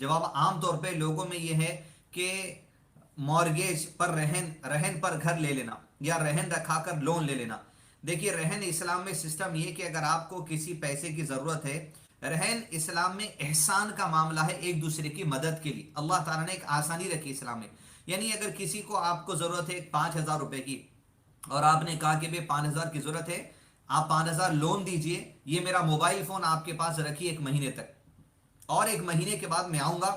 جواب عام طور پہ لوگوں میں یہ ہے کہ مارگیج پر رہن پر گھر لے لینا یا رہن رکھا کر لون لے لینا. دیکھیے رہن اسلام میں سسٹم یہ کہ اگر آپ کو کسی پیسے کی ضرورت ہے، رہن اسلام میں احسان کا معاملہ ہے، ایک دوسرے کی مدد کے لیے اللہ تعالیٰ نے ایک آسانی رکھی اسلام میں. یعنی اگر کسی کو آپ کو ضرورت ہے 5,000 روپے کی اور آپ نے کہا کہ بھائی 5,000 کی ضرورت ہے، آپ 5,000 لون دیجئے، یہ میرا موبائل فون آپ کے پاس رکھیے 1 مہینے تک، اور 1 مہینے کے بعد میں آؤں گا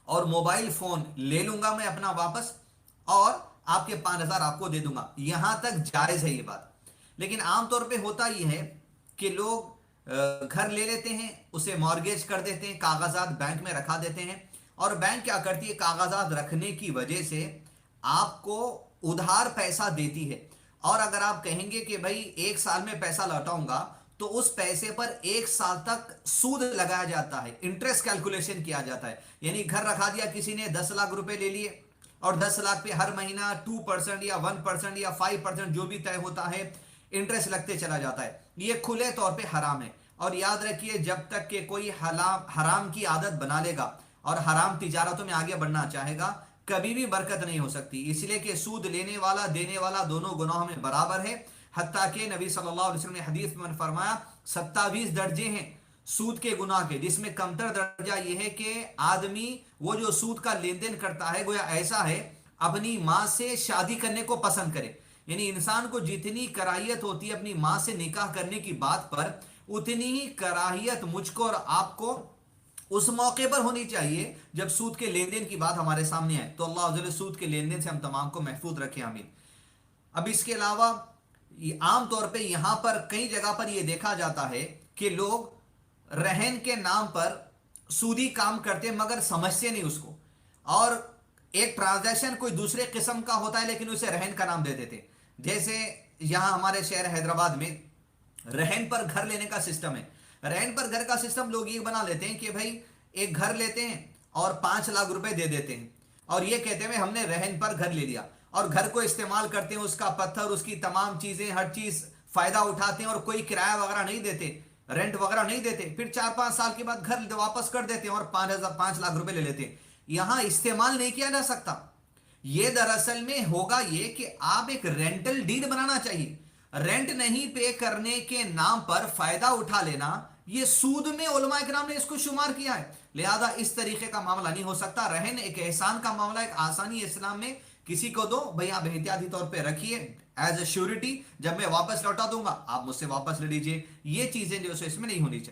اور موبائل فون لے لوں گا میں اپنا واپس، اور آپ کے 5,000 آپ کو دے دوں گا. یہاں تک جائز ہے یہ بات. لیکن عام طور پہ ہوتا یہ ہے کہ لوگ گھر لے لیتے ہیں، اسے مارگیج کر دیتے ہیں، کاغذات بینک میں رکھا دیتے ہیں، اور بینک کیا کرتی ہے، کاغذات رکھنے کی وجہ سے آپ کو ادھار پیسہ دیتی ہے. اور اگر آپ کہیں گے کہ بھائی 1 سال میں پیسہ لوٹاؤں گا، تو اس پیسے پر 1 سال تک سود لگایا جاتا ہے، انٹرسٹ کیلکولیشن کیا جاتا ہے. یعنی گھر رکھا دیا کسی نے، 10 لاکھ روپے لے لیے، اور 10 لاکھ پہ ہر مہینہ 2% یا 1% یا 5% جو بھی طے ہوتا ہے انٹرسٹ لگتے چلا جاتا ہے. یہ کھلے طور پہ حرام ہے. اور یاد رکھیے جب تک کہ کوئی حرام کی عادت بنا لے گا اور حرام تجارتوں میں آگے بڑھنا چاہے گا، کبھی بھی برکت نہیں ہو سکتی. اس لیے کہ سود لینے والا دینے والا دونوں گناہوں میں برابر ہے. حتیٰ کہ نبی صلی اللہ علیہ وسلم نے حدیث میں فرمایا 27 درجے ہیں سود کے گناہ کے، جس میں کمتر درجہ یہ ہے کہ آدمی وہ جو سود کا لین دین کرتا ہے گویا ایسا ہے اپنی ماں سے شادی کرنے کو پسند کرے. یعنی انسان کو جتنی کراہیت ہوتی ہے اپنی ماں سے نکاح کرنے کی بات پر، اتنی ہی کراہیت مجھ کو اور آپ کو اس موقع پر ہونی چاہیے جب سود کے لین دین کی بات ہمارے سامنے آئے. تو اللہ عز و جل سود کے لین دین سے ہم تمام کو محفوظ رکھے، آمین. اب اس کے علاوہ عام طور پہ یہاں پر کئی جگہ پر یہ دیکھا جاتا ہے کہ لوگ رہن کے نام پر سودی کام کرتے مگر سمجھتے نہیں اس کو، اور ایک ٹرانزیکشن کوئی دوسرے قسم کا ہوتا ہے لیکن اسے رہن کا نام دے دیتے. جیسے یہاں ہمارے شہر حیدرآباد میں رہن پر گھر لینے کا سسٹم ہے. رہن پر گھر کا سسٹم لوگ یہ بنا لیتے ہیں کہ بھائی ایک گھر لیتے ہیں اور 5 لاکھ روپے دے دیتے ہیں، اور یہ کہتے ہیں ہم نے رہن پر گھر لے لیا، اور گھر کو استعمال کرتے ہیں، اس کا پتھر، اس کی تمام چیزیں، ہر چیز فائدہ اٹھاتے ہیں، اور کوئی کرایہ وغیرہ نہیں دیتے، رینٹ وغیرہ نہیں دیتے. پھر 4-5 سال کے بعد گھر واپس کر دیتے ہیں اور 5 لاکھ روپے لے لیتے ہیں. یہاں استعمال نہیں کیا جا سکتا. یہ دراصل میں ہوگا یہ کہ آپ ایک رینٹل ڈیڈ بنانا چاہیے. رینٹ نہیں پے کرنے کے نام پر فائدہ اٹھا لینا، یہ سود میں علماء کرام نے اس کو شمار کیا ہے. لہذا اس طریقے کا معاملہ نہیں ہو سکتا. رہن ایک احسان کا معاملہ، ایک آسانی اسلام میں. کسی کو دو بھئی آپ احتیاطی طور پہ رکھیے ایز اے شیورٹی، جب میں واپس لوٹا دوں گا آپ مجھ سے واپس لے لیجئے. یہ چیزیں جو اس میں نہیں ہونی چاہیے.